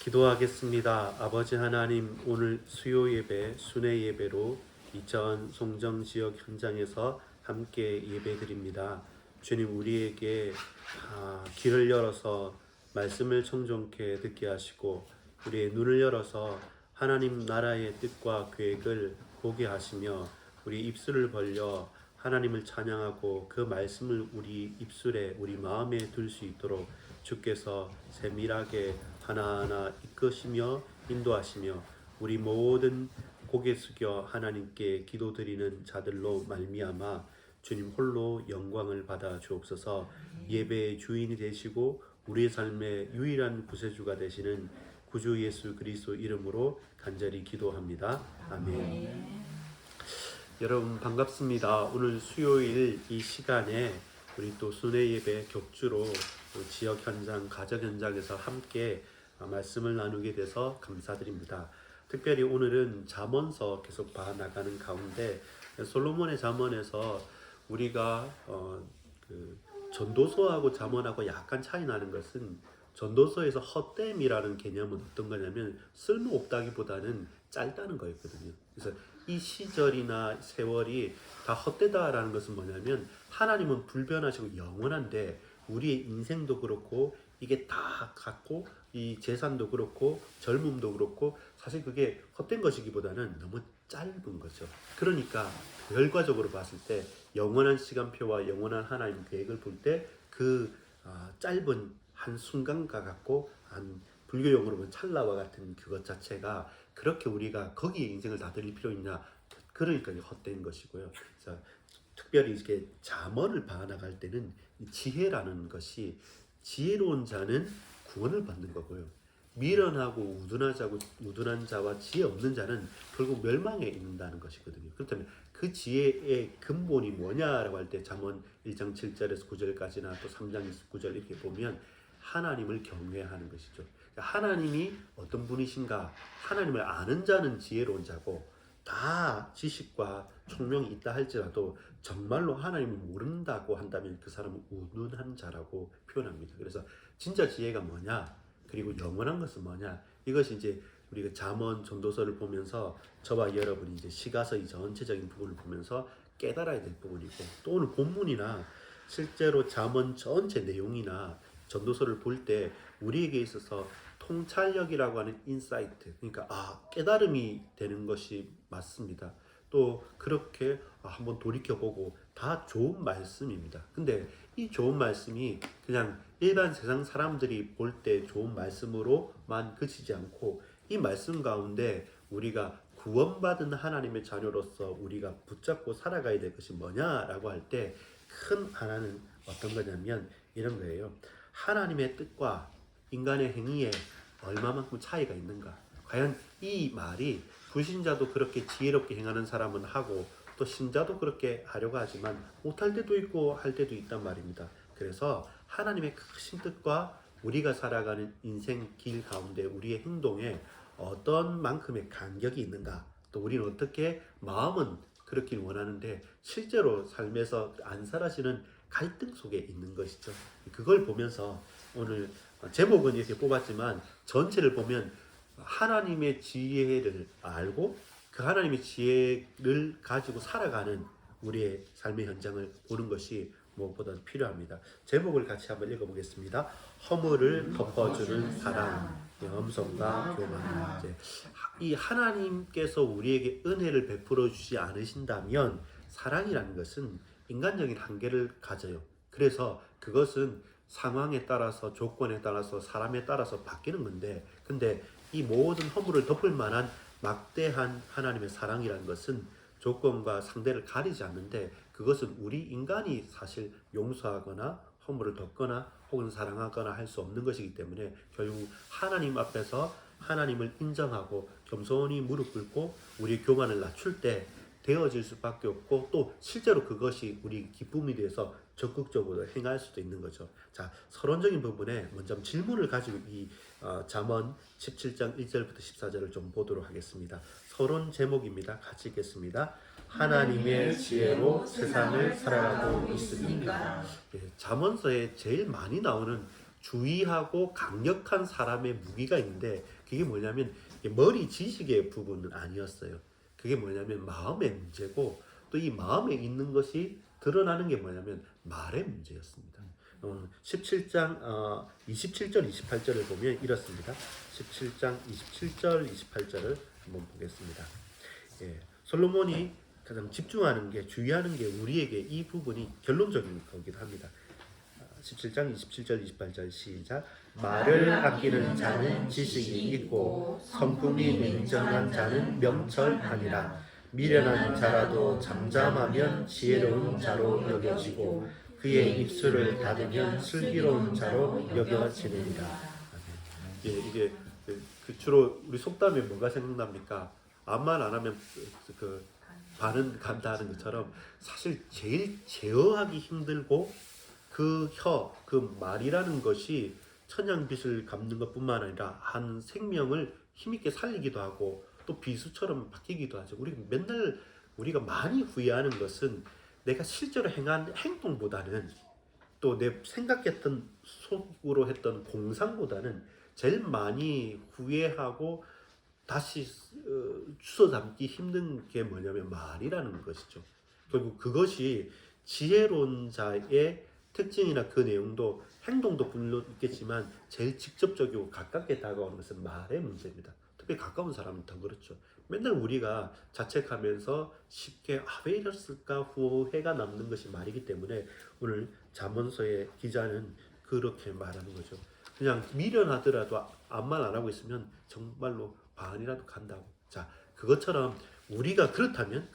기도하겠습니다. 아버지 하나님, 오늘 수요 예배, 순회 예배로 이천 송정 지역 현장에서 함께 예배드립니다. 주님, 우리에게 길을 열어서 말씀을 청종케 듣게 하시고 우리의 눈을 열어서 하나님 나라의 뜻과 계획을 보게 하시며 우리 입술을 벌려 하나님을 찬양하고 그 말씀을 우리 입술에 우리 마음에 둘 수 있도록 주께서 세밀하게 하나하나 이끄시며 인도하시며 우리 모든 고개 숙여 하나님께 기도드리는 자들로 말미암아 주님 홀로 영광을 받아 주옵소서. 예배의 주인이 되시고 우리의 삶의 유일한 구세주가 되시는 구주 예수 그리스도 이름으로 간절히 기도합니다. 아멘. 여러분 반갑습니다. 오늘 수요일 이 시간에 우리 또 순회 예배 격주로 지역 현장, 가정 현장에서 함께 말씀을 나누게 돼서 감사드립니다. 특별히 오늘은 잠언서 계속 봐나가는 가운데 솔로몬의 잠언에서 우리가 전도서하고 잠언하고 약간 차이 나는 것은 전도서에서 헛됨이라는 개념은 어떤 거냐면 쓸모없다기보다는 짧다는 거였거든요. 그래서 이 시절이나 세월이 다 헛되다라는 것은 뭐냐면 하나님은 불변하시고 영원한데 우리의 인생도 그렇고 이게 다 갖고 이 재산도 그렇고 젊음도 그렇고 사실 그게 헛된 것이기보다는 너무 짧은 거죠. 그러니까 결과적으로 봤을 때 영원한 시간표와 영원한 하나님 계획을 볼 때 그 짧은 한 순간과 같고 한 불교용어로 보면 찰나와 같은 그것 자체가 그렇게 우리가 거기에 인생을 다 드릴 필요 있냐, 그러니까 헛된 것이고요. 자, 특별히 이렇게 잠언을 봐나갈 때는 지혜라는 것이 지혜로운 자는 구원을 받는 거고요. 미련하고 우둔한 자와 지혜 없는 자는 결국 멸망에 이른다는 것이거든요. 그렇다면 그 지혜의 근본이 뭐냐라고 할 때 잠언 1장 7절에서 9절까지나 또 3장 29절 이렇게 보면 하나님을 경외하는 것이죠. 하나님이 어떤 분이신가, 하나님을 아는 자는 지혜로운 자고 다 지식과 총명이 있다 할지라도 정말로 하나님을 모른다고 한다면 그 사람은 우둔한 자라고 표현합니다. 그래서 진짜 지혜가 뭐냐, 그리고 영원한 것은 뭐냐, 이것이 이제 우리가 잠언 전도서를 보면서 저와 여러분이 이제 시가서 이 전체적인 부분을 보면서 깨달아야 될 부분이고, 또 오늘 본문이나 실제로 잠언 전체 내용이나 전도서를 볼 때 우리에게 있어서 통찰력이라고 하는 인사이트, 그러니까 깨달음이 되는 것이 맞습니다. 또 그렇게 한번 돌이켜보고 다 좋은 말씀입니다. 근데 이 좋은 말씀이 그냥 일반 세상 사람들이 볼 때 좋은 말씀으로만 그치지 않고 이 말씀 가운데 우리가 구원받은 하나님의 자녀로서 우리가 붙잡고 살아가야 될 것이 뭐냐라고 할 때 큰 하나는 어떤 거냐면 이런 거예요. 하나님의 뜻과 인간의 행위에 얼마만큼 차이가 있는가. 과연 이 말이 불신자도 그렇게 지혜롭게 행하는 사람은 하고 또 신자도 그렇게 하려고 하지만 못할 때도 있고 할 때도 있단 말입니다. 그래서 하나님의 크신 뜻과 우리가 살아가는 인생 길 가운데 우리의 행동에 어떤 만큼의 간격이 있는가, 또 우리는 어떻게 마음은 그렇길 원하는데 실제로 삶에서 안 살아지는 갈등 속에 있는 것이죠. 그걸 보면서 오늘 제목은 이렇게 뽑았지만 전체를 보면 하나님의 지혜를 알고 그 하나님의 지혜를 가지고 살아가는 우리의 삶의 현장을 보는 것이 무엇보다 필요합니다. 제목을 같이 한번 읽어보겠습니다. 허물을 덮어주는 사랑, 염소과 교만. 이 하나님께서 우리에게 은혜를 베풀어 주지 않으신다면 사랑이라는 것은 인간적인 한계를 가져요. 그래서 그것은 상황에 따라서, 조건에 따라서, 사람에 따라서 바뀌는 건데, 근데 이 모든 허물을 덮을 만한 막대한 하나님의 사랑이라는 것은 조건과 상대를 가리지 않는데, 그것은 우리 인간이 사실 용서하거나 허물을 덮거나 혹은 사랑하거나 할 수 없는 것이기 때문에 결국 하나님 앞에서 하나님을 인정하고 겸손히 무릎 꿇고 우리 교만을 낮출 때 되어질 수밖에 없고, 또 실제로 그것이 우리 기쁨이 돼서 적극적으로 행할 수도 있는 거죠. 자, 서론적인 부분에 먼저 질문을 가지고 이 잠언 17장 1절부터 14절을 좀 보도록 하겠습니다. 서론 제목입니다. 같이 읽겠습니다. 하나님의 지혜로 세상을 살아가고 있습니다. 잠언서에 제일 많이 나오는 주의하고 강력한 사람의 무기가 있는데 그게 뭐냐면 머리 지식의 부분은 아니었어요. 그게 뭐냐면 마음의 문제고 또 이 마음에 있는 것이 드러나는 게 뭐냐면 말의 문제였습니다. 17장 27절 28절을 보면 이렇습니다. 17장 27절 28절을 한번 보겠습니다. 예, 솔로몬이 가장 집중하는 게 주의하는 게 우리에게 이 부분이 결론적인 거기도 합니다. 17장 27절 28절 시작. 말을 아끼는 자는 지식이 있고 성품이 냉정한 자는 명철하니라. 미련한 자라도 잠잠하면 지혜로운 자로 여겨지고 그의 입술을 닫으면 슬기로운 자로 여겨지느니라. 예, 이게 주로 우리 속담에 뭐가 생각납니까? 암만 안 하면 그 반은 간다 하는 것처럼 사실 제일 제어하기 힘들고 그 그 말이라는 것이 천냥빚을 갚는 것뿐만 아니라 한 생명을 힘있게 살리기도 하고 또 비수처럼 바뀌기도 하죠. 우리가 많이 후회하는 것은 내가 실제로 행한 행동보다는 또 내 생각했던 속으로 했던 공상보다는 제일 많이 후회하고 다시 주워 담기 힘든 게 뭐냐면 말이라는 것이죠. 결국 그것이 지혜로운 자의 특징이나 그 내용도 행동도 물론 있겠지만 제일 직접적이고 가깝게 다가오는 것은 말의 문제입니다. 특히 가까운 사람은 더 그렇죠. 맨날 우리가 자책하면서 쉽게 왜 이랬을까 후회가 남는 것이 말이기 때문에 오늘 잠언서의 기자는 그렇게 말하는 거죠. 그냥 미련하더라도 암만 안 하고 있으면 정말로 반이라도 간다고. 자, 그것처럼 우리가 그렇다면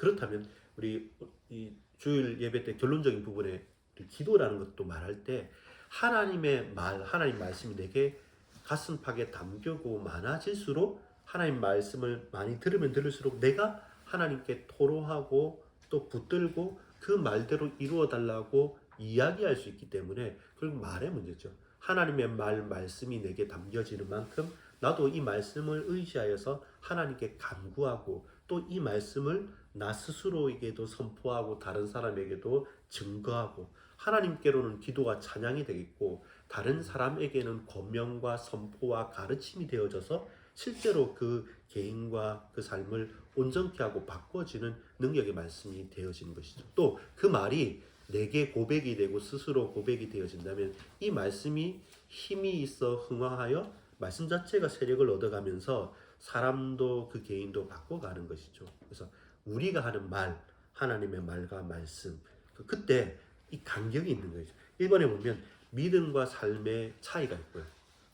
우리 이 주일 예배 때 결론적인 부분에 기도라는 것도 말할 때 하나님의 말, 하나님 말씀이 내게 가슴팍에 담겨고 많아질수록 하나님 말씀을 많이 들을수록 내가 하나님께 토로하고 또 붙들고 그 말대로 이루어 달라고 이야기할 수 있기 때문에 결국 말의 문제죠. 하나님의 말씀이 내게 담겨지는 만큼 나도 이 말씀을 의지하여서 하나님께 간구하고 또 이 말씀을 나 스스로에게도 선포하고 다른 사람에게도 증거하고 하나님께로는 기도가 찬양이 되겠고 다른 사람에게는 권면과 선포와 가르침이 되어져서 실제로 그 개인과 그 삶을 온전케 하고 바꿔지는 능력의 말씀이 되어지는 것이죠. 또 그 말이 내게 고백이 되고 스스로 고백이 되어진다면 이 말씀이 힘이 있어 흥황하여 말씀 자체가 세력을 얻어가면서 사람도 그 개인도 바꿔가는 것이죠. 그래서 우리가 하는 말, 하나님의 말과 말씀, 그때 이 간격이 있는 거죠. 1번에 보면 믿음과 삶의 차이가 있고요.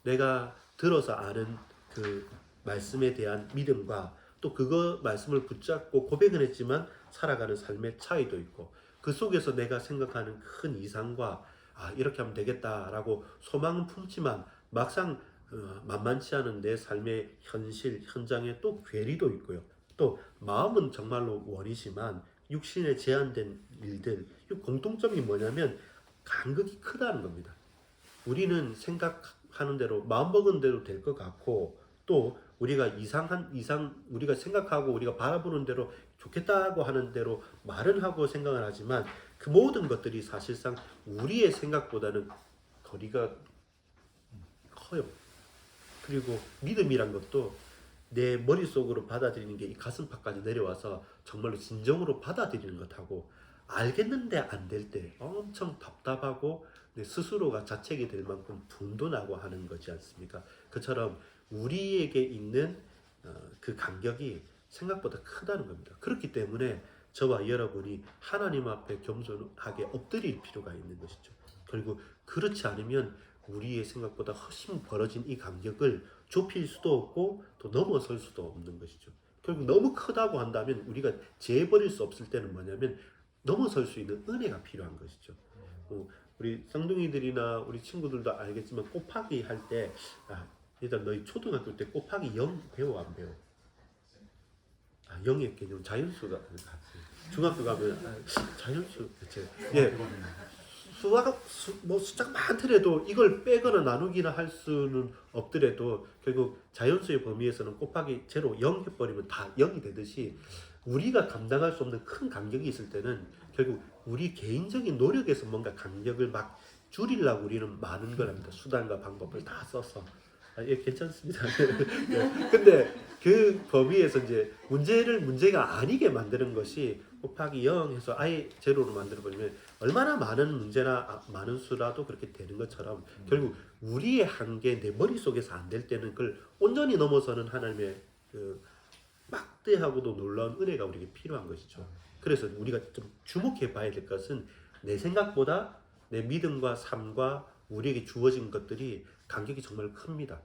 내가 들어서 아는 그 말씀에 대한 믿음과 또 그거 말씀을 붙잡고 고백은 했지만 살아가는 삶의 차이도 있고 그 속에서 내가 생각하는 큰 이상과 이렇게 하면 되겠다라고 소망은 품지만 막상 만만치 않은 내 삶의 현실, 현장에 또 괴리도 있고요. 또 마음은 정말로 원이지만 육신에 제한된 일들, 이 공통점이 뭐냐면 간극이 크다는 겁니다. 우리는 생각하는 대로 마음먹은 대로 될 것 같고 또 우리가 우리가 생각하고 우리가 바라보는 대로 좋겠다고 하는 대로 말은 하고 생각을 하지만 그 모든 것들이 사실상 우리의 생각보다는 거리가 커요. 그리고 믿음이란 것도 내 머릿속으로 받아들이는 게 이 가슴팍까지 내려와서 정말로 진정으로 받아들이는 것하고 알겠는데 안 될 때 엄청 답답하고 내 스스로가 자책이 될 만큼 분도 나고 하는 거지 않습니까? 그처럼 우리에게 있는 그 간격이 생각보다 크다는 겁니다. 그렇기 때문에 저와 여러분이 하나님 앞에 겸손하게 엎드릴 필요가 있는 것이죠. 그리고 그렇지 않으면 우리의 생각보다 훨씬 벌어진 이 간격을 좁힐 수도 없고 또 넘어설 수도 없는 것이죠. 결국 너무 크다고 한다면 우리가 재버릴 수 없을 때는 뭐냐면 넘어설 수 있는 은혜가 필요한 것이죠. 우리 쌍둥이들이나 우리 친구들도 알겠지만 곱하기 할 때 일단 너희 초등학교 때 곱하기 0 배워 안 배워? 0의 개념 자연수가 중학교 가면 자연수 대체 숫자가 많더라도 이걸 빼거나 나누기나 할 수는 없더라도 결국 자연수의 범위에서는 곱하기 제로 0 해버리면 다 0이 되듯이 우리가 감당할 수 없는 큰 간격이 있을 때는 결국 우리 개인적인 노력에서 뭔가 간격을 막 줄이려고 우리는 많은 걸 합니다. 수단과 방법을 다 써서. 예, 괜찮습니다. 네. 근데 그 범위에서 이제 문제가 아니게 만드는 것이 곱하기 0 해서 아예 제로로 만들어 버리면 얼마나 많은 문제나 많은 수라도 그렇게 되는 것처럼 결국 우리의 한계 내 머릿속에서 안 될 때는 그걸 온전히 넘어서는 하나님의 그 막대하고도 놀라운 은혜가 우리에게 필요한 것이죠. 그래서 우리가 좀 주목해 봐야 될 것은 내 생각보다 내 믿음과 삶과 우리에게 주어진 것들이 간격이 정말 큽니다.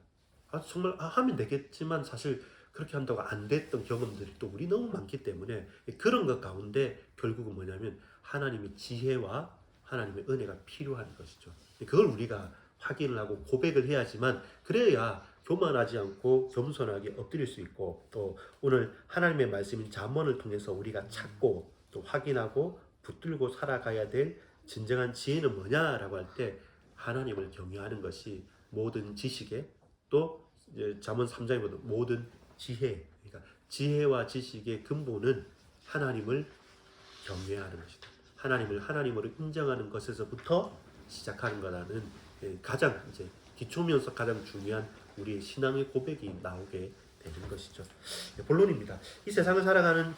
정말 하면 되겠지만 사실 그렇게 한다고 안 됐던 경험들이 또 우리 너무 많기 때문에 그런 것 가운데 결국은 뭐냐면 하나님의 지혜와 하나님의 은혜가 필요한 것이죠. 그걸 우리가 확인을 하고 고백을 해야지만 그래야 교만하지 않고 겸손하게 엎드릴 수 있고 또 오늘 하나님의 말씀인 잠언을 통해서 우리가 찾고 또 확인하고 붙들고 살아가야 될 진정한 지혜는 뭐냐라고 할 때 하나님을 경외하는 것이 모든 지식에 또 잠언 3장에 보면 모든 지혜, 그러니까 지혜와 지식의 근본은 하나님을 경외하는 것이다. 하나님을 하나님으로 인정하는 것에서부터 시작하는 거라는 가장 이제 기초면서 가장 중요한 우리의 신앙의 고백이 나오게 되는 것이죠. 본론입니다. 이 세상을 살아가는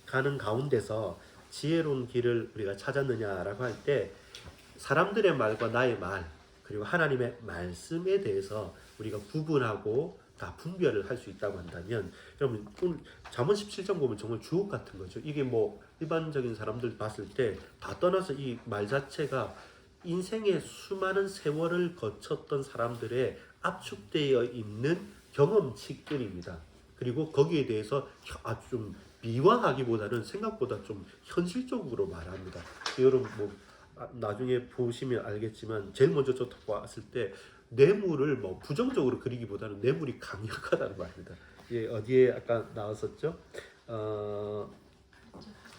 가는 가운데서 지혜로운 길을 우리가 찾았느냐라고 할 때 사람들의 말과 나의 말 그리고 하나님의 말씀에 대해서 우리가 구분하고 다 분별을 할 수 있다고 한다면 여러분 오늘 잠언 17장 보면 정말 주옥 같은 거죠. 이게 뭐 일반적인 사람들 봤을 때 다 떠나서 이 말 자체가 인생의 수많은 세월을 거쳤던 사람들의 압축되어 있는 경험치들입니다. 그리고 거기에 대해서 아주 좀 미화하기보다는 생각보다 좀 현실적으로 말합니다. 여러분 뭐 나중에 보시면 알겠지만 제일 먼저 저 봤을 때 뇌물을 뭐 부정적으로 그리기보다는 뇌물이 강력하다는 말입니다. 예, 어디에 아까 나왔었죠?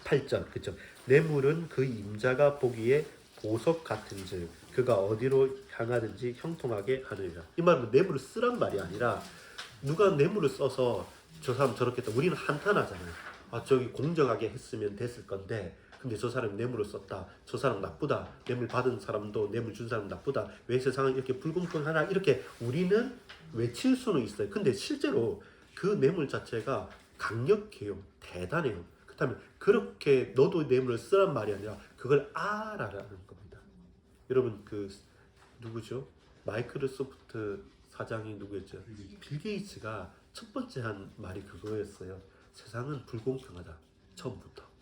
8절 그렇죠. 뇌물은 그 임자가 보기에 보석 같은즉 그가 어디로 향하든지 형통하게 하느니라. 이 말은 뇌물을 쓰란 말이 아니라 누가 뇌물을 써서 저 사람 저렇게 했다. 우리는 한탄하잖아요. 저기 공정하게 했으면 됐을 건데 근데 저 사람이 뇌물을 썼다. 저 사람 나쁘다. 뇌물 받은 사람도 뇌물 준 사람 나쁘다. 왜 세상은 이렇게 불공평하나 이렇게 우리는 외칠 수는 있어요. 근데 실제로 그 뇌물 자체가 강력해요. 대단해요. 그렇다면 그렇게 너도 뇌물을 쓰란 말이 아니라 그걸 알아라는 겁니다. 여러분 그 누구죠? 마이크로소프트 사장이 누구였죠? 빌 게이츠가 첫 번째 한 말이 그거였어요. 세상은 불공평하다. 처음부터.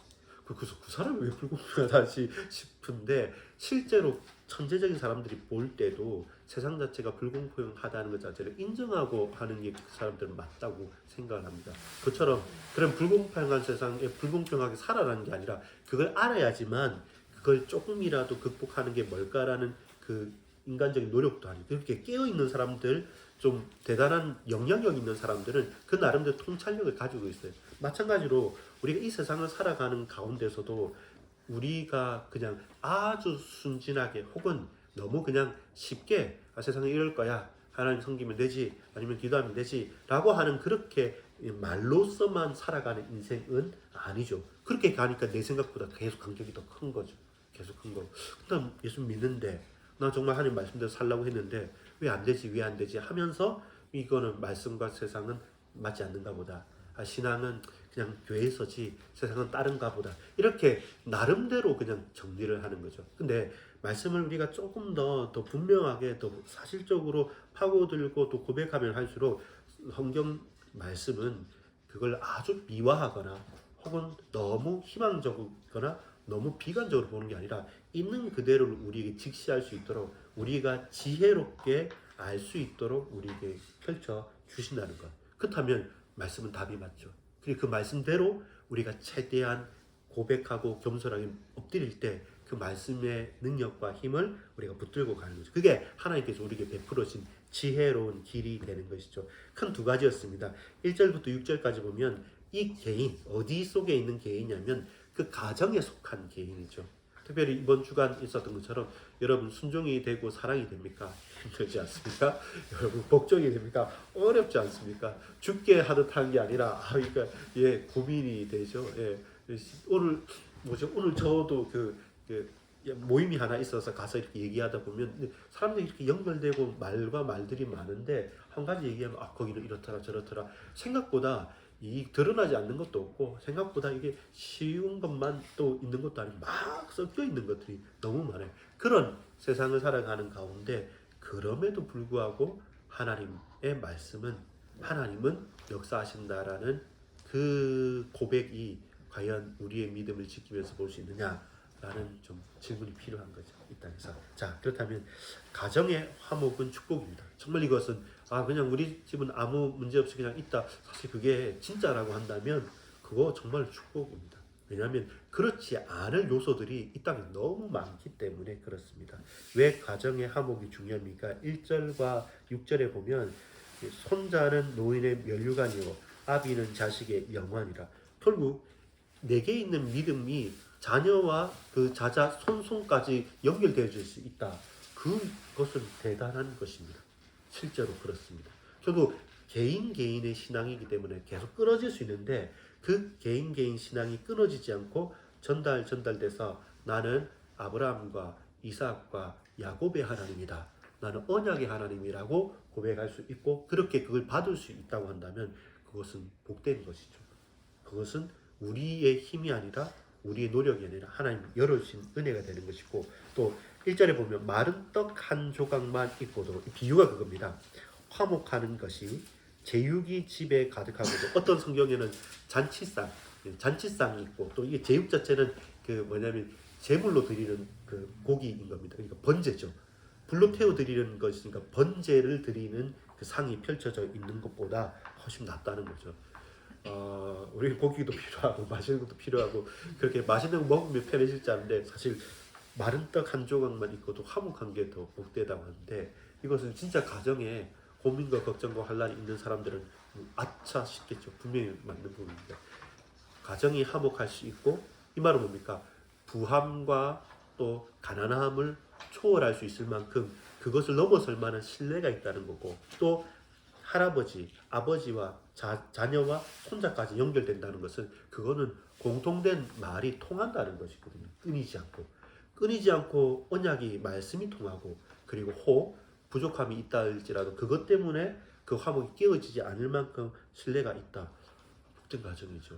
그래서 그 사람이 왜 불공평하다 싶은데 실제로 천재적인 사람들이 볼 때도 세상 자체가 불공평하다는 것 자체를 인정하고 하는 게 그 사람들은 맞다고 생각을 합니다. 그처럼 그런 불공평한 세상에 불공평하게 살아라는 게 아니라 그걸 알아야지만 그걸 조금이라도 극복하는 게 뭘까라는 그 인간적인 노력도 아니고 그렇게 깨어있는 사람들 좀 대단한 영향력 있는 사람들은 그 나름대로 통찰력을 가지고 있어요. 마찬가지로 우리가 이 세상을 살아가는 가운데서도 우리가 그냥 아주 순진하게 혹은 너무 그냥 쉽게 세상에 이럴 거야 하나님 섬기면 되지 아니면 기도하면 되지 라고 하는 그렇게 말로서만 살아가는 인생은 아니죠. 그렇게 가니까 내 생각보다 계속 간격이 더 큰 거죠. 계속 큰 거. 난 예수 믿는데 나 정말 하나님 말씀대로 살라고 했는데 왜 안 되지 왜 안 되지 하면서 이거는 말씀과 세상은 맞지 않는가 보다. 신앙은 그냥 교회에서지 세상은 다른가 보다. 이렇게 나름대로 그냥 정리를 하는 거죠. 근데 말씀을 우리가 조금 더 분명하게 더 사실적으로 파고들고 또 고백하면 할수록 성경 말씀은 그걸 아주 미화하거나 혹은 너무 희망적이거나 너무 비관적으로 보는 게 아니라 있는 그대로를 우리에게 직시할 수 있도록 우리가 지혜롭게 알 수 있도록 우리에게 펼쳐 주신다는 것. 그렇다면 말씀은 답이 맞죠. 그리고 그 말씀대로 우리가 최대한 고백하고 겸손하게 엎드릴 때 그 말씀의 능력과 힘을 우리가 붙들고 가는 거죠. 그게 하나님께서 우리에게 베풀어진 지혜로운 길이 되는 것이죠. 큰 두 가지였습니다. 1절부터 6절까지 보면 이 개인, 어디 속에 있는 개인이냐면 그 가정에 속한 개인이죠. 특별히 이번 주간 있었던 것처럼 여러분 순종이 되고 사랑이 됩니까? 힘들지 않습니까? 여러분 복종이 됩니까? 어렵지 않습니까? 죽게 하듯 하는 게 아니라 그러니까 고민이 되죠. 오늘 저도 모임이 하나 있어서 가서 이렇게 얘기하다 보면 사람들이 이렇게 연결되고 말과 말들이 많은데 한 가지 얘기하면 거기는 이렇더라 저렇더라 생각보다 이 드러나지 않는 것도 없고 생각보다 이게 쉬운 것만 또 있는 것도 아니고 막 섞여 있는 것들이 너무 많아요. 그런 세상을 살아가는 가운데 그럼에도 불구하고 하나님의 말씀은 하나님은 역사하신다라는 그 고백이 과연 우리의 믿음을 지키면서 볼 수 있느냐라는 좀 질문이 필요한 거죠. 이 땅에서. 자, 그렇다면 가정의 화목은 축복입니다. 정말 이것은 그냥 우리 집은 아무 문제 없이 그냥 있다. 사실 그게 진짜라고 한다면 그거 정말 축복입니다. 왜냐하면 그렇지 않을 요소들이 이 땅에 너무 많기 때문에 그렇습니다. 왜 가정의 화목이 중요합니까? 1절과 6절에 보면 손자는 노인의 면류관이요 아비는 자식의 영환이라. 결국 내게 있는 믿음이 자녀와 그 자자 손손까지 연결되어질 수 있다. 그것은 대단한 것입니다. 실제로 그렇습니다. 결국 개인의 신앙이기 때문에 계속 끊어질 수 있는데 그 개인 신앙이 끊어지지 않고 전달돼서 나는 아브라함과 이삭과 야곱의 하나님이다. 나는 언약의 하나님이라고 고백할 수 있고 그렇게 그걸 받을 수 있다고 한다면 그것은 복된 것이죠. 그것은 우리의 힘이 아니라 우리의 노력이 아니라 하나님 열어주신 은혜가 되는 것이고 또 1절에 보면 마른 떡 한 조각만 있고도 비유가 그겁니다. 화목하는 것이 제육이 집에 가득하고도 어떤 성경에는 잔치상이 있고 또 이게 제육 자체는 그 뭐냐면 제물로 드리는 그 고기인 겁니다. 그러니까 번제죠. 불로 태워 드리는 것이니까 번제를 드리는 그 상이 펼쳐져 있는 것보다 훨씬 낫다는 거죠. 우리 고기도 필요하고 맛있는 것도 필요하고 그렇게 맛있는 거 먹으면 편해질지 않은데 사실 마른 떡 한 조각만 있고도 화목한 게 더 복되다고 하는데 이것은 진짜 가정에 고민과 걱정과 환란이 있는 사람들은 아차 싶겠죠. 분명히 맞는 부분입니다. 가정이 화목할 수 있고 이 말은 뭡니까? 부함과 또 가난함을 초월할 수 있을 만큼 그것을 넘어설 만한 신뢰가 있다는 거고 또 할아버지, 아버지와 자녀와 손자까지 연결된다는 것은 그거는 공통된 말이 통한다는 것이거든요. 끊이지 않고 언약이 말씀이 통하고 그리고 부족함이 있다 할지라도 그것 때문에 그 화목이 깨어지지 않을 만큼 신뢰가 있다. 복된 가정이죠.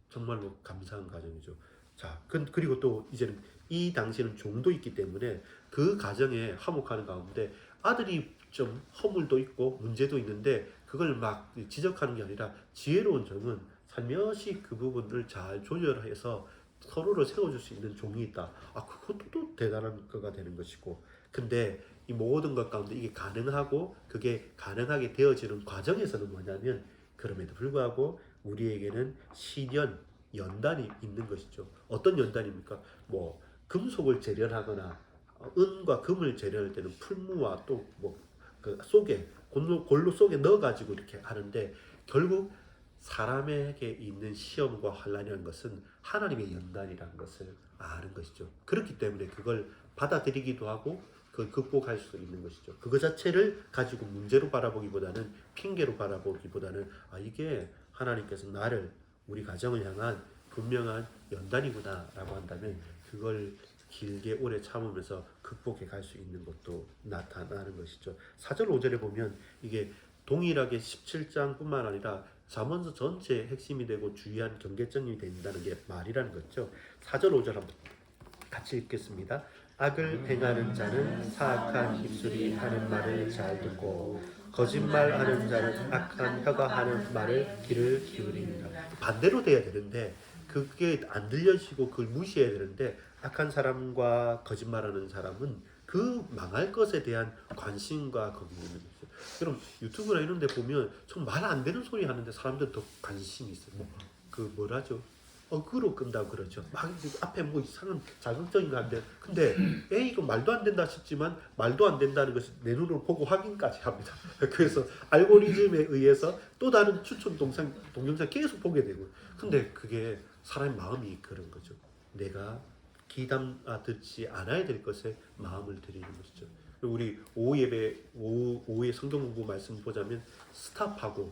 정말로 감사한 가정이죠. 자, 그리고 또 이제는 이 당시에는 종도 있기 때문에 그 가정에 화목하는 가운데 아들이 좀 허물도 있고 문제도 있는데 그걸 막 지적하는 게 아니라 지혜로운 종은 살며시 그 부분을 잘 조절해서 서로를 세워줄 수 있는 종이 있다. 그것도 또 대단한 거가 되는 것이고 근데 이 모든 것 가운데 이게 가능하고 그게 가능하게 되어지는 과정에서는 뭐냐면 그럼에도 불구하고 우리에게는 시련, 연단이 있는 것이죠. 어떤 연단입니까? 뭐 금속을 재련하거나 은과 금을 재련할 때는 풀무와 또 뭐 그 속에 골로 속에 넣어가지고 이렇게 하는데 결국 사람에게 있는 시험과 환란이라는 것은 하나님의 연단이라는 것을 아는 것이죠. 그렇기 때문에 그걸 받아들이기도 하고 그걸 극복할 수 있는 것이죠. 그거 자체를 가지고 문제로 바라보기보다는 핑계로 바라보기보다는 이게 하나님께서 나를 우리 가정을 향한 분명한 연단이구나라고 한다면 그걸 길게 오래 참으면서 극복해 갈 수 있는 것도 나타나는 것이죠. 4절 5절에 보면 이게 동일하게 17장뿐만 아니라 잠언서 전체의 핵심이 되고 주의한 경계점이 된다는 게 말이라는 거죠. 4절 5절 한번 같이 읽겠습니다. 악을 행하는 자는 사악한 입술이 하는 말을 잘 듣고 거짓말하는 자는 악한 혀가 하는 말을 귀를 기울입니다. 반대로 돼야 되는데 그게 안 들려지고 그걸 무시해야 되는데 악한 사람과 거짓말하는 사람은 그 망할 것에 대한 관심과 거기 있는 거죠. 그럼 유튜브나 이런 데 보면 좀 말 안 되는 소리 하는데 사람들 더 관심이 있어요. 뭐라죠? 어그로 끈다고 그러죠. 막 앞에 뭐 이상한 자극적인 거 한데 근데 이거 말도 안 된다 싶지만 말도 안 된다는 것을 내 눈으로 보고 확인까지 합니다. 그래서 알고리즘에 의해서 또 다른 추천 동영상 계속 보게 되고 근데 그게 사람의 마음이 그런 거죠. 내가 듣지 않아야 될 것에 마음을 들이는 것이죠. 우리 오후 예배 오후에 성경 공부 말씀 보자면 스탑하고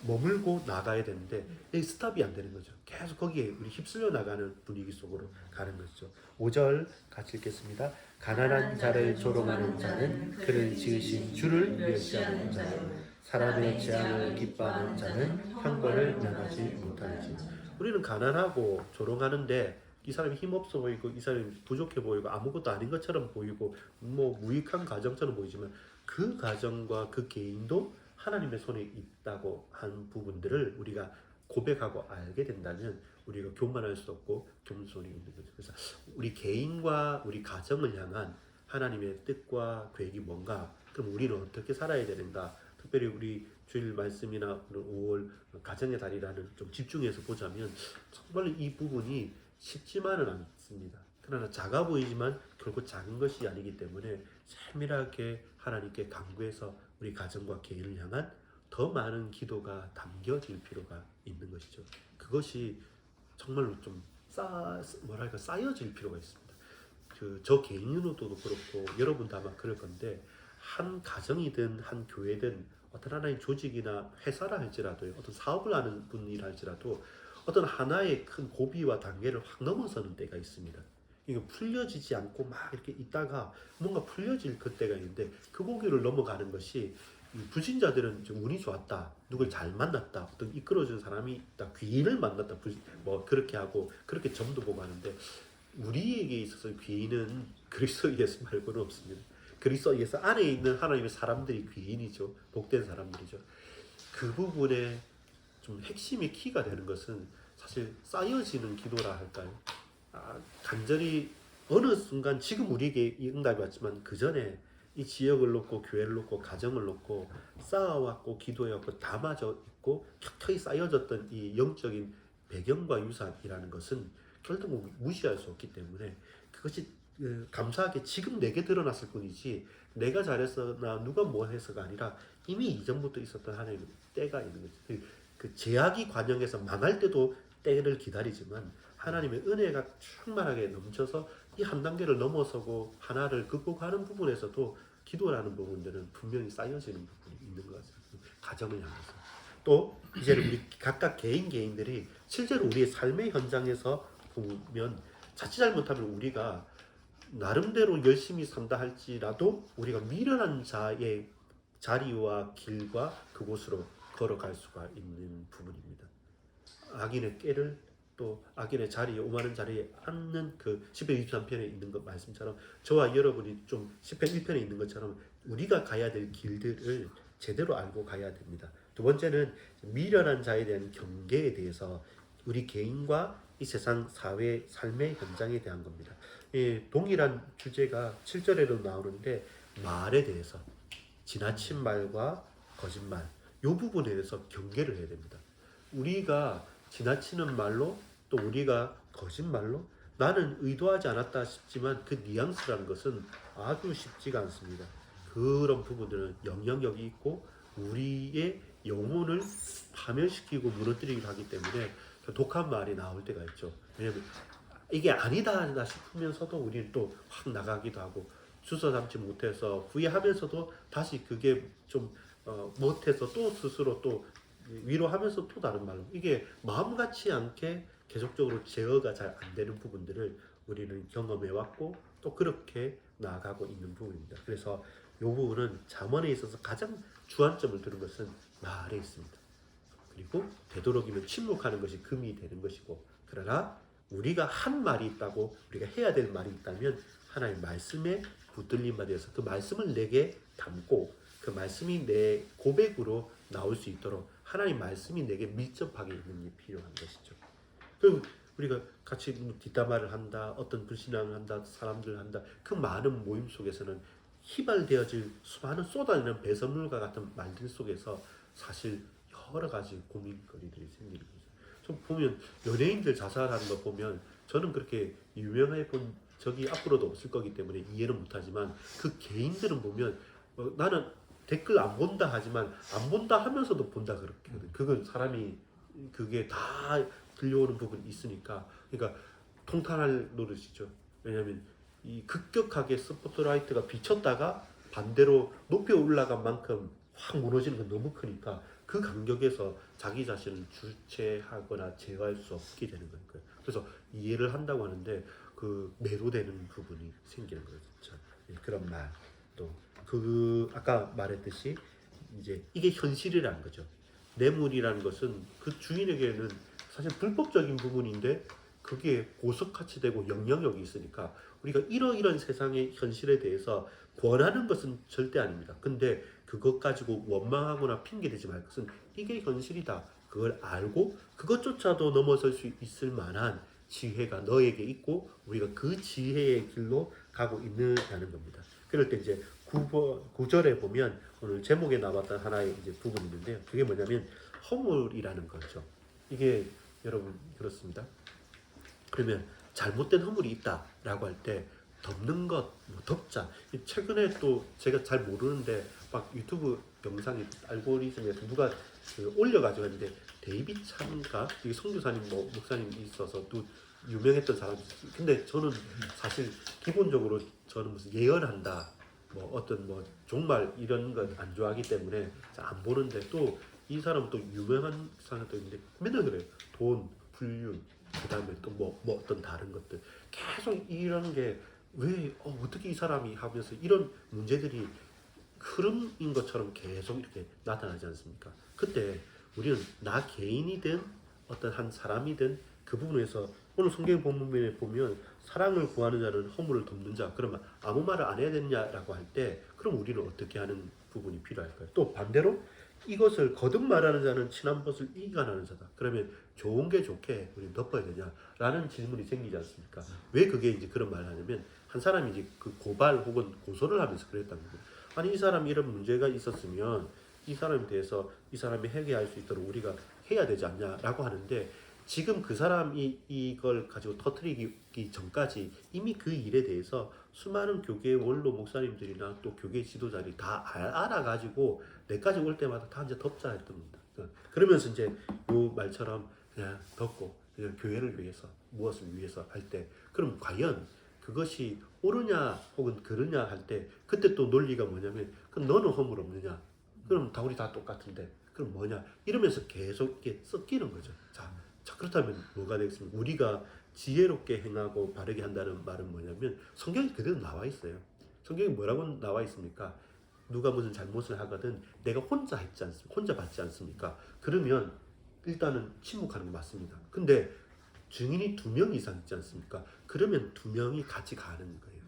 머물고 나가야 되는데 이 스탑이 안 되는 거죠. 계속 거기에 우리 휩쓸려 나가는 분위기 속으로 가는 거죠. 5절 같이 읽겠습니다. 가난한 자를 조롱하는 자는 그를 지으신 주를 멸시하는 자요. 사람의 재앙을 기뻐하는 자는 형벌을 면하지 못하지. 우리는 가난하고 조롱하는데 이 사람이 힘없어 보이고 이 사람이 부족해 보이고 아무것도 아닌 것처럼 보이고 뭐 무익한 가정처럼 보이지만 그 가정과 그 개인도 하나님의 손에 있다고 한 부분들을 우리가 고백하고 알게 된다면 우리가 교만할 수 없고 겸손이 있는 거죠. 그래서 우리 개인과 우리 가정을 향한 하나님의 뜻과 계획이 뭔가? 그럼 우리는 어떻게 살아야 되는가? 특별히 우리 주일 말씀이나 5월 가정의 달이라는 좀 집중해서 보자면 정말 이 부분이 쉽지만은 않습니다. 그러나 작아 보이지만 결국 작은 것이 아니기 때문에 세밀하게 하나님께 간구해서 우리 가정과 개인을 향한 더 많은 기도가 담겨질 필요가 있는 것이죠. 그것이 정말로 좀 쌓여질 필요가 있습니다. 저 개인으로도 그렇고 여러분도 아마 그럴 건데 한 가정이든 한 교회든 어떤 하나의 조직이나 회사라 할지라도 어떤 사업을 하는 분이라 할지라도 어떤 하나의 큰 고비와 단계를 확 넘어서는 때가 있습니다. 이거 풀려지지 않고 막 이렇게 있다가 뭔가 풀려질 그때가 있는데 그 고비를 넘어가는 것이 불신자들은 좀 운이 좋았다, 누굴 잘 만났다, 어떤 이끌어준 사람이 있다, 귀인을 만났다, 뭐 그렇게 하고 그렇게 점도 보고 하는데 우리에게 있어서 귀인은 그리스도 예수 말고는 없습니다. 그리스도 예수 안에 있는 하나님의 사람들이 귀인이죠. 복된 사람들이죠. 그 부분에 좀 핵심의 키가 되는 것은 사실 쌓여지는 기도라 할까요? 간절히 어느 순간 지금 우리에게 이 응답이 왔지만 그 전에 이 지역을 놓고 교회를 놓고 가정을 놓고 쌓아왔고 기도해왔고 담아져 있고 켜켜이 쌓여졌던 이 영적인 배경과 유산이라는 것은 결국 무시할 수 없기 때문에 그것이 감사하게 지금 내게 드러났을 뿐이지 내가 잘했거나 누가 뭐 해서가 아니라 이미 이전부터 있었던 하나님의 때가 있는 거죠. 그 제약이 관영해서 망할 때도 때를 기다리지만 하나님의 은혜가 충만하게 넘쳐서 이 한 단계를 넘어서고 하나를 극복하는 부분에서도 기도라는 부분들은 분명히 쌓여지는 부분이 있는 것 같습니다. 가정을 향해서. 또 이제는 우리 각각 개인들이 실제로 우리의 삶의 현장에서 보면 자칫 잘못하면 우리가 나름대로 열심히 산다 할지라도 우리가 미련한 자의 자리와 길과 그곳으로 걸어갈 수가 있는 부분입니다. 악인의 꾀를 또 악인의 자리에 오만한 자리에 앉는 그 시편 23편에 있는 것 말씀처럼 저와 여러분이 좀 시편 1편에 있는 것처럼 우리가 가야 될 길들을 제대로 알고 가야 됩니다. 두 번째는 미련한 자에 대한 경계에 대해서 우리 개인과 이 세상 사회 삶의 현장에 대한 겁니다. 동일한 주제가 7절에도 나오는데 말에 대해서 지나친 말과 거짓말 이 부분에 대해서 경계를 해야 됩니다. 우리가 지나치는 말로 또 우리가 거짓말로 나는 의도하지 않았다 싶지만 그 뉘앙스라는 것은 아주 쉽지가 않습니다. 그런 부분들은 영향력이 있고 우리의 영혼을 파멸시키고 무너뜨리기도 하기 때문에 독한 말이 나올 때가 있죠. 왜냐하면 이게 아니다 싶으면서도 우리는 또 확 나가기도 하고 주워 담지 못해서 후회하면서도 다시 그게 좀 못해서 또 스스로 또 위로하면서 또 다른 말로 이게 마음 같지 않게 계속적으로 제어가 잘 안 되는 부분들을 우리는 경험해 왔고 또 그렇게 나아가고 있는 부분입니다. 그래서 이 부분은 잠언에 있어서 가장 주안점을 두는 것은 말에 있습니다. 그리고 되도록이면 침묵하는 것이 금이 되는 것이고 그러나 우리가 한 말이 있다고 우리가 해야 될 말이 있다면 하나님의 말씀에 붙들림 받아서 그 말씀을 내게 담고 그 말씀이 내 고백으로 나올 수 있도록 하나님 말씀이 내게 밀접하게 있는 게 필요한 것이죠. 그럼 우리가 같이 뒷담화를 한다, 어떤 불신앙을 한다, 사람들 한다. 그 많은 모임 속에서는 휘발되어질 수많은 쏟아지는 배설물과 같은 말들 속에서 사실 여러 가지 고민거리들이 생기는 거죠. 좀 보면 연예인들 자살하는 거 보면 저는 그렇게 유명해 본 적이 앞으로도 없을 거기 때문에 이해는 못하지만 그 개인들은 보면 나는 댓글 안 본다 하지만 안 본다 하면서도 본다 그렇게 그건 사람이 그게 다 들려오는 부분이 있으니까 그러니까 통탄할 노릇이죠. 왜냐하면 이 급격하게 스포트라이트가 비쳤다가 반대로 높이 올라간 만큼 확 무너지는 건 너무 크니까 그 간격에서 자기 자신을 주체하거나 제어할 수 없게 되는 거예요. 그래서 이해를 한다고 하는데 그 매료되는 부분이 생기는 거죠. 그런 말, 또 그 아까 말했듯이 이제 이게 현실이라는 거죠. 뇌물이라는 것은 그 주인에게는 사실 불법적인 부분인데 그게 고속가치되고 영향력이 있으니까 우리가 이러이런 세상의 현실에 대해서 권하는 것은 절대 아닙니다. 근데 그것 가지고 원망하거나 핑계대지 말 것은 이게 현실이다. 그걸 알고 그것조차도 넘어설 수 있을 만한 지혜가 너에게 있고 우리가 그 지혜의 길로 가고 있느냐는 겁니다. 그럴 때 이제 9절에 보면 오늘 제목에 나왔던 하나의 이제 부분이 있는데요. 그게 뭐냐면 허물이라는 거죠. 이게 여러분 그렇습니다. 그러면 잘못된 허물이 있다라고 할 때 덮는 것, 뭐 덮자. 최근에 또 제가 잘 모르는데 막 유튜브 영상이 알고리즘에서 누가 그 올려가지고 했는데 데이빗 찬가 이게 선교사님 뭐 목사님 있어서 또 유명했던 사람이 있어요. 근데 저는 사실 기본적으로 저는 무슨 예언한다 뭐 어떤 뭐 종말 이런 건 안 좋아하기 때문에 안 보는데 또 이 사람은 또 유명한 사람도 있는데 맨날 그래요. 돈, 불륜, 그 다음에 또 뭐 어떤 다른 것들 계속 이런 게 왜 어떻게 이 사람이 하면서 이런 문제들이 흐름인 것처럼 계속 이렇게 나타나지 않습니까? 그때 우리는 나 개인이든 어떤 한 사람이든 그 부분에서 오늘 성경 본문에 보면 사랑을 구하는 자는 허물을 덮는 자 그러면 아무 말을 안 해야 되냐라고 할 때 그럼 우리는 어떻게 하는 부분이 필요할까요? 또 반대로 이것을 거듭 말하는 자는 친한 것을 이간하는 자다. 그러면 좋은 게 좋게 우리 덮어야 되냐라는 질문이 생기지 않습니까? 왜 그게 이제 그런 말을 하냐면 한 사람이 이제 그 고발 혹은 고소를 하면서 그랬다는 거예요. 아니 이 사람이 이런 문제가 있었으면 이 사람에 대해서 이 사람이 해결할 수 있도록 우리가 해야 되지 않냐라고 하는데 지금 그 사람이 이걸 가지고 터뜨리기 전까지 이미 그 일에 대해서 수많은 교계의 원로 목사님들이나 또 교계 지도자들이 다 알아가지고 내까지 올 때마다 다 이제 덮자 했던 겁니다. 그러면서 이제 요 말처럼 그냥 덮고 그냥 교회를 위해서 무엇을 위해서 할 때 그럼 과연 그것이 옳으냐 혹은 그르냐 할 때 그때 또 논리가 뭐냐면 그럼 너는 허물 없느냐 그럼 다 우리 다 똑같은데 그럼 뭐냐 이러면서 계속 이렇게 섞이는 거죠. 자 그렇다면 뭐가 되겠습니까? 우리가 지혜롭게 행하고 바르게 한다는 말은 뭐냐면 성경이 그대로 나와 있어요. 성경이 뭐라고 나와 있습니까? 누가 무슨 잘못을 하거든 내가 혼자 했지 않습니까? 혼자 받지 않습니까? 그러면 일단은 침묵하는 거 맞습니다. 근데 증인이 2명 이상 있지 않습니까? 그러면 2명이 같이 가는 거예요.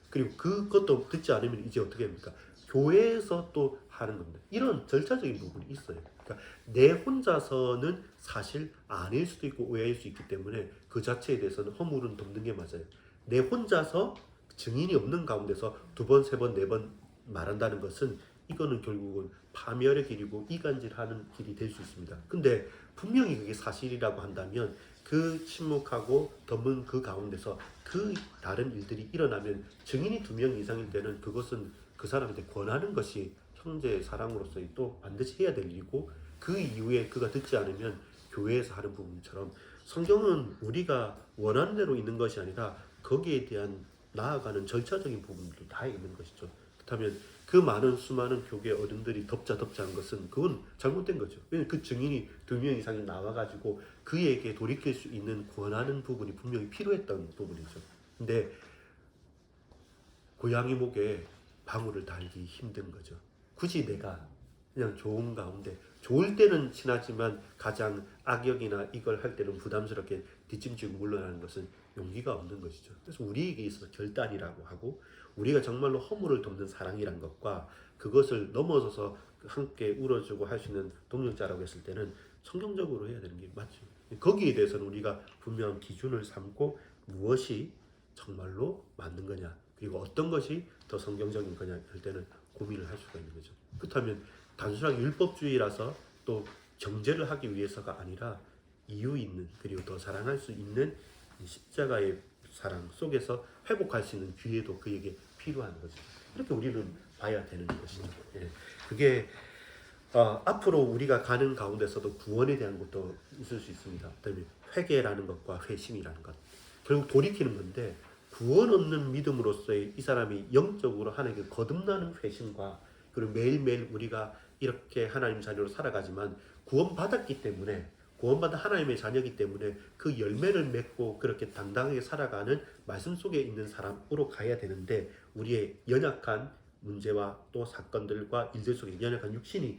그리고 그것도 듣지 않으면 이제 어떻게 합니까? 교회에서 또 하는 겁니다. 이런 절차적인 부분이 있어요. 그러니까 내 혼자서는 사실 아닐 수도 있고 오해할 수 있기 때문에 그 자체에 대해서는 허물은 덮는 게 맞아요. 내 혼자서 증인이 없는 가운데서 2번, 3번, 4번 말한다는 것은 이거는 결국은 파멸의 길이고 이간질하는 길이 될 수 있습니다. 근데 분명히 그게 사실이라고 한다면 그 침묵하고 덮은 그 가운데서 그 다른 일들이 일어나면 증인이 2명 이상일 때는 그것은 그 사람한테 권하는 것이 형제 사랑으로서 또 반드시 해야 될 일이고 그 이후에 그가 듣지 않으면 교회에서 하는 부분처럼 성경은 우리가 원하는 대로 있는 것이 아니라 거기에 대한 나아가는 절차적인 부분도 다 있는 것이죠. 그렇다면 그 많은 수많은 교계 어른들이 덮자 한 것은 그건 잘못된 거죠. 왜냐하면 그 증인이 2명 이상이 나와가지고 그에게 돌이킬 수 있는 권하는 부분이 분명히 필요했던 부분이죠. 근데 고양이 목에 방울을 달기 힘든 거죠. 굳이 내가 그냥 좋은 가운데 좋을 때는 친하지만 가장 악역이나 이걸 할 때는 부담스럽게 뒷짐지고 물러나는 것은 용기가 없는 것이죠. 그래서 우리에게 있어서 결단이라고 하고 우리가 정말로 허물을 덮는 사랑이란 것과 그것을 넘어서서 함께 울어주고 할 수 있는 동력자라고 했을 때는 성경적으로 해야 되는 게 맞죠. 거기에 대해서는 우리가 분명한 기준을 삼고 무엇이 정말로 맞는 거냐 그리고 어떤 것이 더 성경적인 거냐 할 때는 고민을 할 수가 있는 거죠. 그렇다면 단순하게 율법주의라서 또 정죄를 하기 위해서가 아니라 이유 있는 그리고 더 사랑할 수 있는 십자가의 사랑 속에서 회복할 수 있는 기회도 그에게 필요한 거죠. 이렇게 우리는 봐야 되는 것이죠. 예. 그게 앞으로 우리가 가는 가운데서도 구원에 대한 것도 있을 수 있습니다. 그다음에 회개라는 것과 회심이라는 것 결국 돌이키는 건데 구원 얻는 믿음으로서의 이 사람이 영적으로 하나님께 거듭나는 회심과 그리고 매일매일 우리가 이렇게 하나님 자녀로 살아가지만 구원받았기 때문에 구원받은 하나님의 자녀이기 때문에 그 열매를 맺고 그렇게 당당하게 살아가는 말씀 속에 있는 사람으로 가야 되는데 우리의 연약한 문제와 또 사건들과 일들 속에 연약한 육신이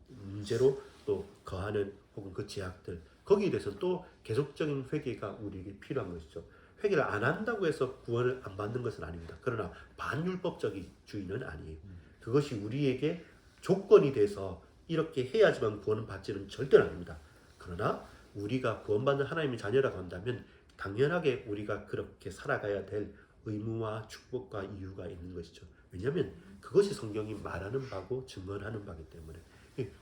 문제로 또 거하는 혹은 그 제약들 거기에 대해서 또 계속적인 회개가 우리에게 필요한 것이죠. 회개를 안 한다고 해서 구원을 안 받는 것은 아닙니다. 그러나 반율법적주의는 아니에요. 그것이 우리에게 조건이 돼서 이렇게 해야지만 구원을 받지는 절대로 아닙니다. 그러나 우리가 구원받는 하나님의 자녀라고 한다면 당연하게 우리가 그렇게 살아가야 될 의무와 축복과 이유가 있는 것이죠. 왜냐하면 그것이 성경이 말하는 바고 증언하는 바기 때문에.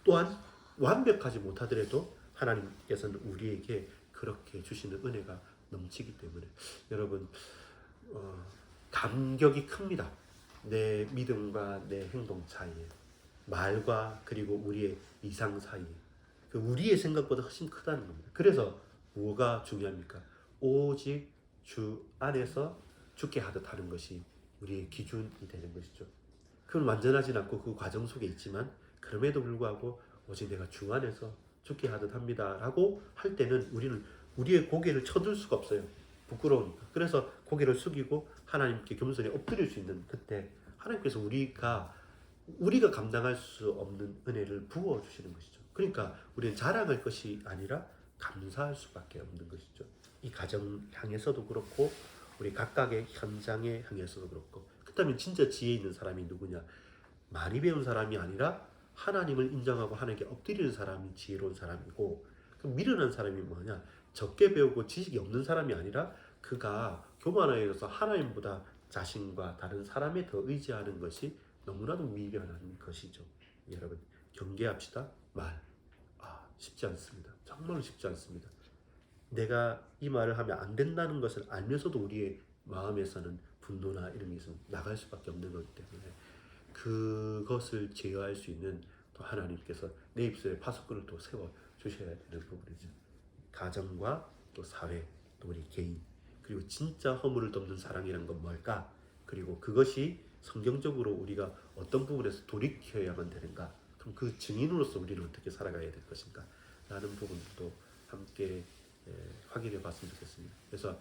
또한 완벽하지 못하더라도 하나님께서는 우리에게 그렇게 주시는 은혜가 넘치기 때문에 여러분 감격이 큽니다. 내 믿음과 내 행동 사이에 말과 그리고 우리의 이상 사이에 그 우리의 생각보다 훨씬 크다는 겁니다. 그래서 뭐가 중요합니까? 오직 주 안에서 죽게 하듯 하는 것이 우리의 기준이 되는 것이죠. 그건 완전하진 않고 그 과정 속에 있지만 그럼에도 불구하고 오직 내가 주 안에서 죽게 하듯 합니다 라고 할 때는 우리는 우리의 고개를 쳐들 수가 없어요. 부끄러우니까. 그래서 고개를 숙이고 하나님께 겸손히 엎드릴 수 있는 그때 하나님께서 우리가 감당할 수 없는 은혜를 부어주시는 것이죠. 그러니까 우리는 자랑할 것이 아니라 감사할 수밖에 없는 것이죠. 이 가정 향해서도 그렇고 우리 각각의 현장에 향해서도 그렇고 그렇다면 진짜 지혜 있는 사람이 누구냐? 많이 배운 사람이 아니라 하나님을 인정하고 하나님께 엎드리는 사람이 지혜로운 사람이고 그럼 미련한 사람이 뭐냐? 적게 배우고 지식이 없는 사람이 아니라 그가 교만하여서 하나님보다 자신과 다른 사람에 더 의지하는 것이 너무나도 미련한 것이죠. 여러분 경계합시다. 쉽지 않습니다. 정말로 쉽지 않습니다. 내가 이 말을 하면 안 된다는 것을 알면서도 우리의 마음에서는 분노나 이런 게 있으면 나갈 수밖에 없는 거기 때문에 그것을 제어할 수 있는 또 하나님께서 내 입술에 파수꾼을 또 세워 주셔야 되는 부분이죠. 가정과 또 사회 또 우리 개인 그리고 진짜 허물을 덮는 사랑이란 건 뭘까? 그리고 그것이 성경적으로 우리가 어떤 부분에서 돌이켜야만 되는가? 그럼 그 증인으로서 우리는 어떻게 살아가야 될 것인가? 라는 부분도 함께 확인해 봤으면 좋겠습니다. 그래서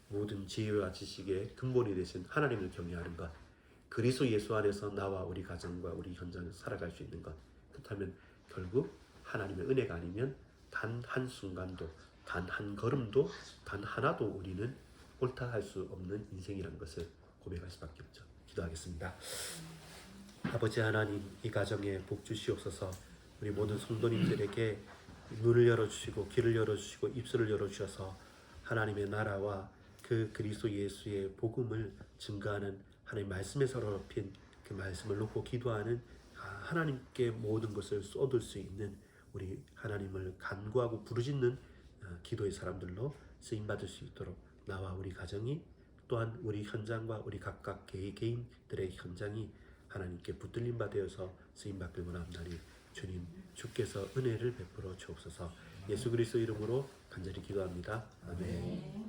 모든 지혜와 지식의 근본이 되신 하나님을 경외하는 것 그리스도 예수 안에서 나와 우리 가정과 우리 현장에서 살아갈 수 있는 것 그렇다면 결국 하나님의 은혜가 아니면 단 한순간도 단 한 걸음도 단 하나도 우리는 옳다 할 수 없는 인생이라는 것을 고백할 수밖에 없죠. 기도하겠습니다. 아버지 하나님 이 가정에 복 주시옵소서. 우리 모든 성도님들에게 눈을 열어주시고 귀를 열어주시고 입술을 열어주셔서 하나님의 나라와 그 그리스도 예수의 복음을 증거하는 하나님 말씀에 사로잡힌 그 말씀을 놓고 기도하는 하나님께 모든 것을 쏟을 수 있는 우리 하나님을 간구하고 부르짖는 기도의 사람들로 쓰임받을 수 있도록 나와 우리 가정이 또한 우리 현장과 우리 각각 개인들의 현장이 하나님께 붙들림 받아서 쓰임받길 원합나니 주님 주께서 은혜를 베풀어 주옵소서. 예수 그리스도 이름으로 간절히 기도합니다. 아멘.